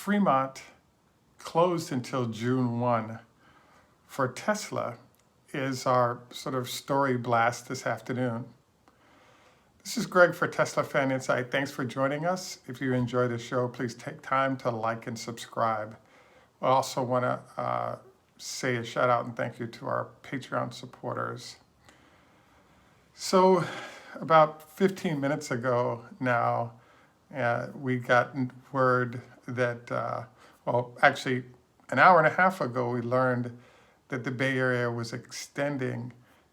Fremont closed until June 1 for Tesla is our sort of story blast this afternoon. This is Greg for Teslafaninsight. Thanks for joining us. If you enjoy the show, please take time to like and subscribe. I also want to say a shout out and thank you to our Patreon supporters. So about 15 minutes ago now, we got word that, actually an hour and a half ago, we learned that the Bay Area was extending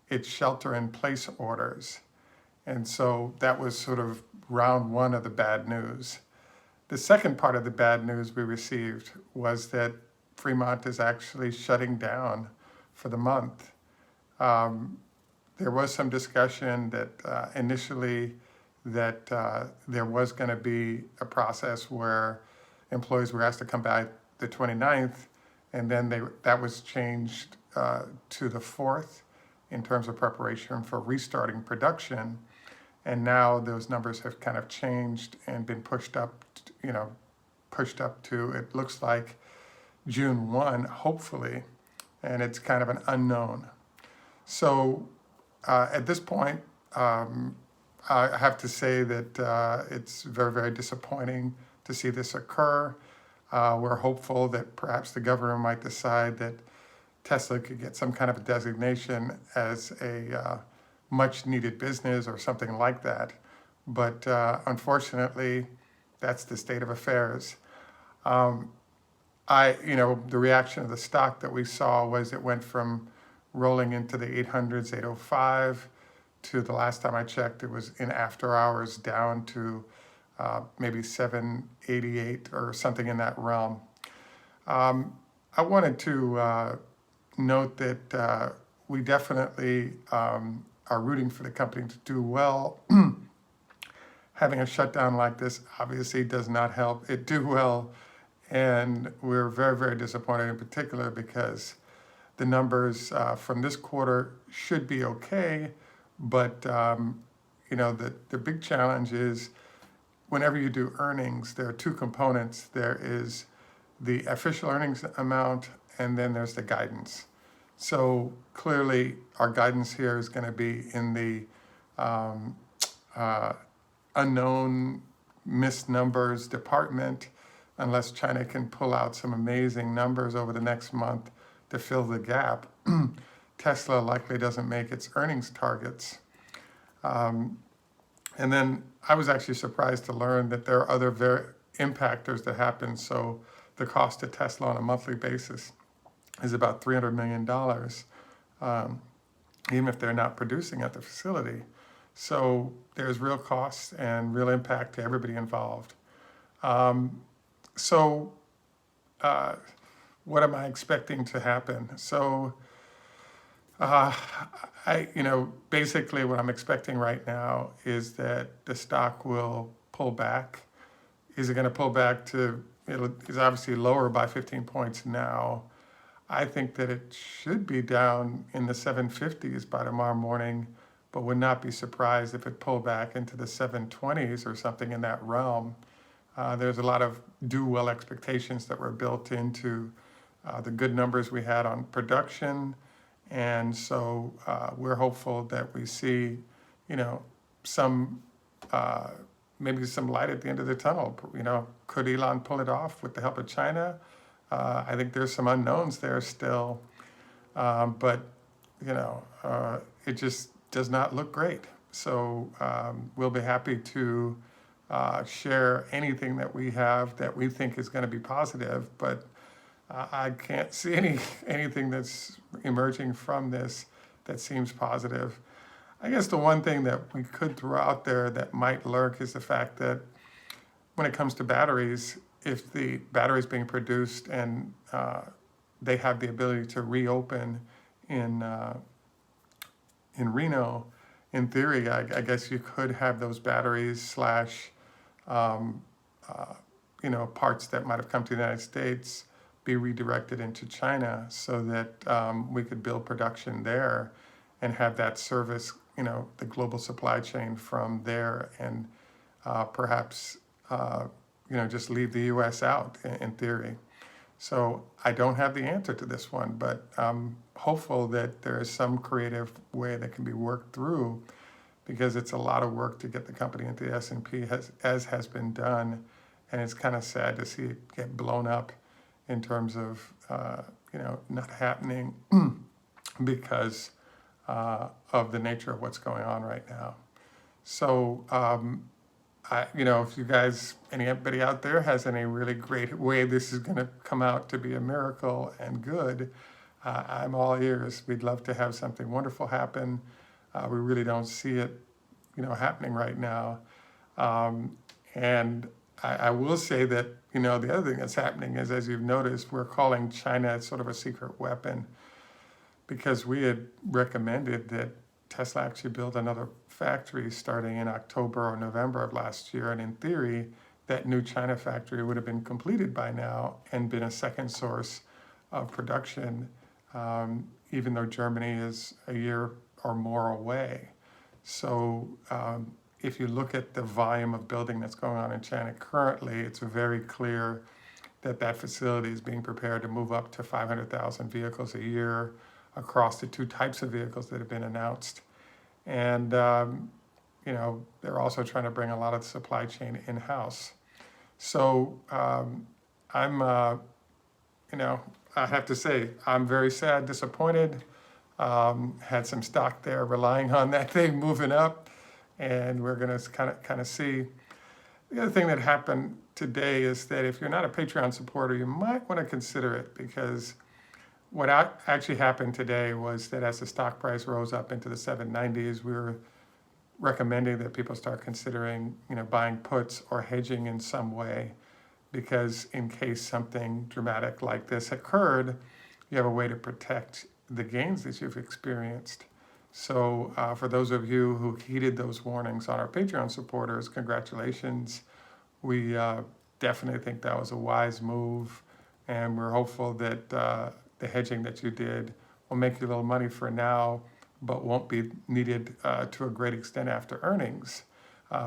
its shelter-in-place orders. And so that was sort of round one of the bad news. The second part of the bad news we received was that Fremont is actually shutting down for the month. There was some discussion that initially that there was going to be a process where employees were asked to come back the 29th, and then that was changed to the 4th in terms of preparation for restarting production. And now those numbers have kind of changed and been pushed up to, it looks like, June 1, hopefully, and it's kind of an unknown. So at this point, I have to say that it's very, very disappointing to see this occur. We're hopeful that perhaps the governor might decide that Tesla could get some kind of a designation as a much needed business or something like that. But unfortunately, that's the state of affairs. The reaction of the stock that we saw was it went from rolling into the 800s, 805, to the last time I checked, it was in after hours down to maybe 788 or something in that realm. I wanted to note that we definitely are rooting for the company to do well. Having a shutdown like this obviously does not help it do well. And we're very, very disappointed in particular because the numbers from this quarter should be okay. But, the big challenge is whenever you do earnings, there are two components. There is the official earnings amount, and then there's the guidance. So clearly, our guidance here is going to be in the unknown missed numbers department, unless China can pull out some amazing numbers over the next month to fill the gap. Tesla likely doesn't make its earnings targets. And then I was actually surprised to learn that there are other impactors that happen. So the cost of Tesla on a monthly basis is about $300 million, even if they're not producing at the facility. So there's real costs and real impact to everybody involved. So what am I expecting to happen? So basically what I'm expecting right now is that the stock will pull back. Is it going to pull back to, it's obviously lower by 15 points now. I think that it should be down in the 750s by tomorrow morning, but would not be surprised if it pulled back into the 720s or something in that realm. There's a lot of do well expectations that were built into the good numbers we had on production. And so we're hopeful that we see, some, maybe some light at the end of the tunnel. Could Elon pull it off with the help of China? I think there's some unknowns there still, but it just does not look great. So we'll be happy to share anything that we have that we think is going to be positive, but I can't see anything that's emerging from this that seems positive. I guess the one thing that we could throw out there that might lurk is the fact that when it comes to batteries, if the battery is being produced and they have the ability to reopen in Reno, in theory, I guess you could have those batteries / parts that might have come to the United States be redirected into China so that we could build production there and have that service, the global supply chain from there, and perhaps just leave the U.S. out in theory. So I don't have the answer to this one, but I'm hopeful that there is some creative way that can be worked through, because it's a lot of work to get the company into the S&P as has been done, and it's kind of sad to see it get blown up in terms of not happening because of the nature of what's going on right now. So if you guys, anybody out there has any really great way this is going to come out to be a miracle and good, I'm all ears. We'd love to have something wonderful happen. We really don't see it, happening right now. And I will say that, the other thing that's happening is, as you've noticed, we're calling China sort of a secret weapon, because we had recommended that Tesla actually build another factory starting in October or November of last year. And in theory, that new China factory would have been completed by now and been a second source of production, even though Germany is a year or more away. So if you look at the volume of building that's going on in China currently, it's very clear that that facility is being prepared to move up to 500,000 vehicles a year across the two types of vehicles that have been announced. And, they're also trying to bring a lot of the supply chain in-house. So I have to say, I'm very sad, disappointed. Had some stock there relying on that thing moving up, and we're going to kind of see. The other thing that happened today is that if you're not a Patreon supporter, you might want to consider it, because what actually happened today was that as the stock price rose up into the 790s, we were recommending that people start considering, buying puts or hedging in some way, because in case something dramatic like this occurred, you have a way to protect the gains that you've experienced. So for those of you who heeded those warnings on our Patreon supporters, congratulations. We definitely think that was a wise move, and we're hopeful that the hedging that you did will make you a little money for now, but won't be needed to a great extent after earnings.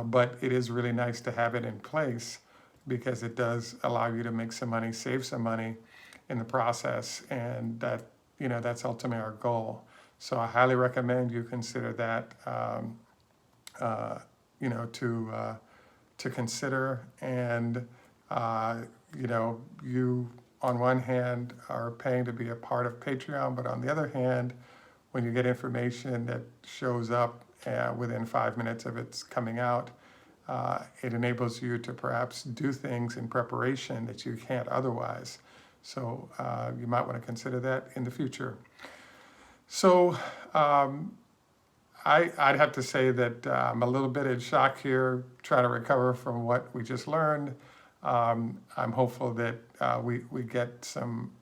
But it is really nice to have it in place, because it does allow you to make some money, save some money in the process, and that's ultimately our goal. So I highly recommend you consider that, to consider. And you on one hand are paying to be a part of Patreon, but on the other hand, when you get information that shows up within 5 minutes of its coming out, it enables you to perhaps do things in preparation that you can't otherwise. So you might want to consider that in the future. So I'd have to say that I'm a little bit in shock here, trying to recover from what we just learned. I'm hopeful that we get some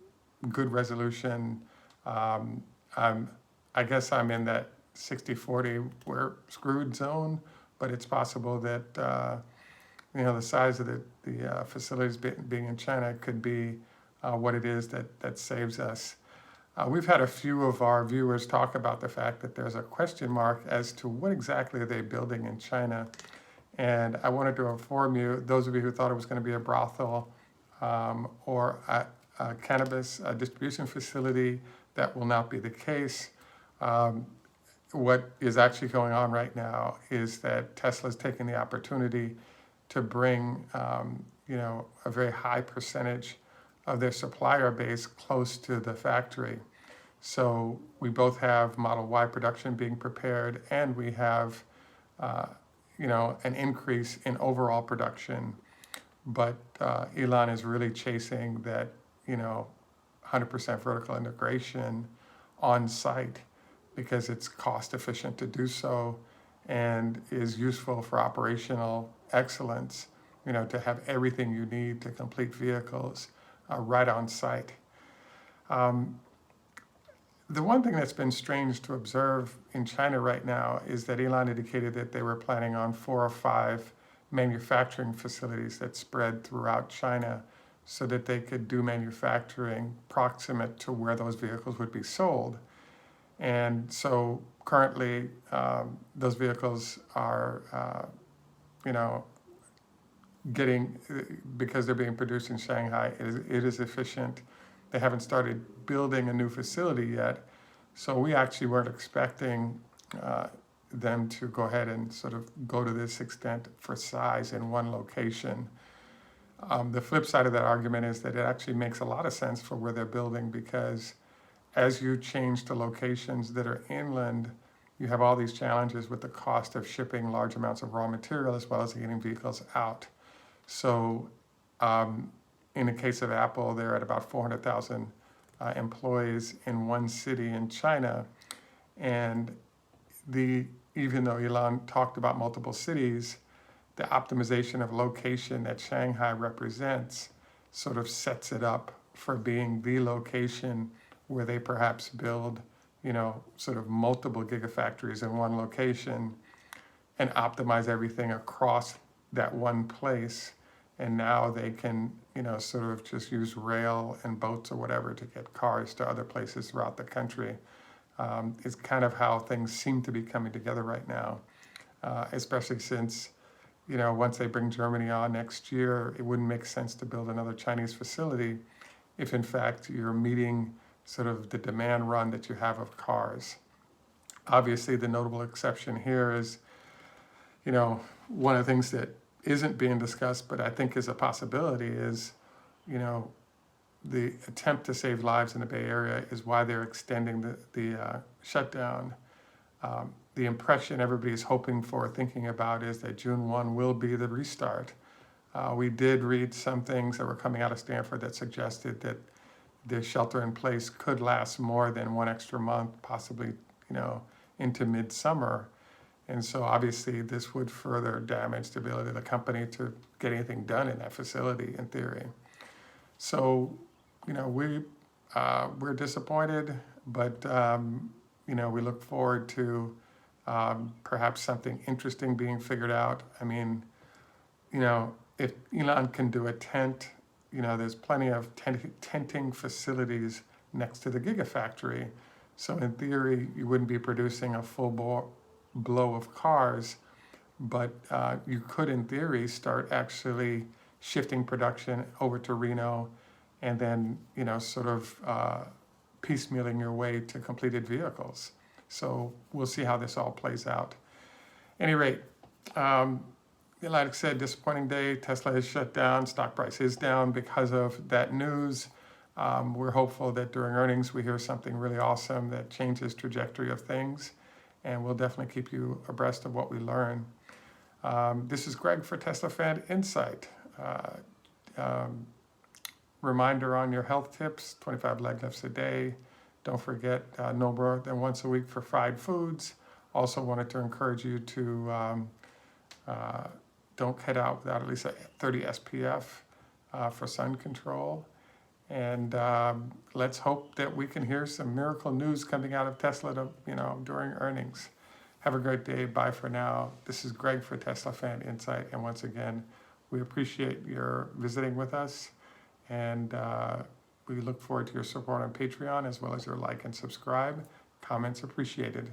good resolution. I guess I'm in that 60-40 we're screwed zone, but it's possible that the size of the facilities being in China could be what it is that saves us. We've had a few of our viewers talk about the fact that there's a question mark as to what exactly are they building in China. And I wanted to inform you, those of you who thought it was going to be a brothel or a cannabis distribution facility, that will not be the case. What is actually going on right now is that Tesla is taking the opportunity to bring a very high percentage of their supplier base close to the factory. So we both have Model Y production being prepared, and we have an increase in overall production. But Elon is really chasing that 100% vertical integration on site, because it's cost efficient to do so and is useful for operational excellence, to have everything you need to complete vehicles right on site. The one thing that's been strange to observe in China right now is that Elon indicated that they were planning on 4 or 5 manufacturing facilities that spread throughout China, so that they could do manufacturing proximate to where those vehicles would be sold. And so currently, those vehicles are, getting, because they're being produced in Shanghai, it is efficient. They haven't started building a new facility yet. So we actually weren't expecting them to go ahead and sort of go to this extent for size in one location. The flip side of that argument is that it actually makes a lot of sense for where they're building, because as you change to locations that are inland, you have all these challenges with the cost of shipping large amounts of raw material as well as getting vehicles out. So in the case of Apple, they're at about 400,000 employees in one city in China. And even though Elon talked about multiple cities, the optimization of location that Shanghai represents sort of sets it up for being the location where they perhaps build, sort of multiple gigafactories in one location and optimize everything across that one place. And now they can, sort of just use rail and boats or whatever to get cars to other places throughout the country. It's kind of how things seem to be coming together right now, especially since, once they bring Germany on next year, it wouldn't make sense to build another Chinese facility if in fact you're meeting sort of the demand run that you have of cars. Obviously, the notable exception here is, one of the things that isn't being discussed, but I think is a possibility, is, the attempt to save lives in the Bay Area is why they're extending the shutdown. The impression everybody's hoping for, thinking about, is that June 1 will be the restart. We did read some things that were coming out of Stanford that suggested that the shelter in place could last more than one extra month, possibly, into midsummer. And so obviously this would further damage the ability of the company to get anything done in that facility, in theory. So, we're disappointed, but, we look forward to perhaps something interesting being figured out. I mean, if Elon can do a tent, there's plenty of tenting facilities next to the Gigafactory. So in theory, you wouldn't be producing a full blow of cars, but you could, in theory, start actually shifting production over to Reno, and then, sort of piecemealing your way to completed vehicles. So we'll see how this all plays out. At any rate, like I said, disappointing day. Tesla is shut down. Stock price is down because of that news. We're hopeful that during earnings we hear something really awesome that changes trajectory of things, and we'll definitely keep you abreast of what we learn. This is Greg for Teslafaninsight. Reminder on your health tips: 25 leg lifts a day. Don't forget no more than once a week for fried foods. Also wanted to encourage you to don't head out without at least a 30 SPF for sun control. And let's hope that we can hear some miracle news coming out of Tesla during earnings. Have a great day. Bye for now. This is Greg for Teslafaninsight. And once again, we appreciate your visiting with us. And we look forward to your support on Patreon, as well as your like and subscribe. Comments appreciated.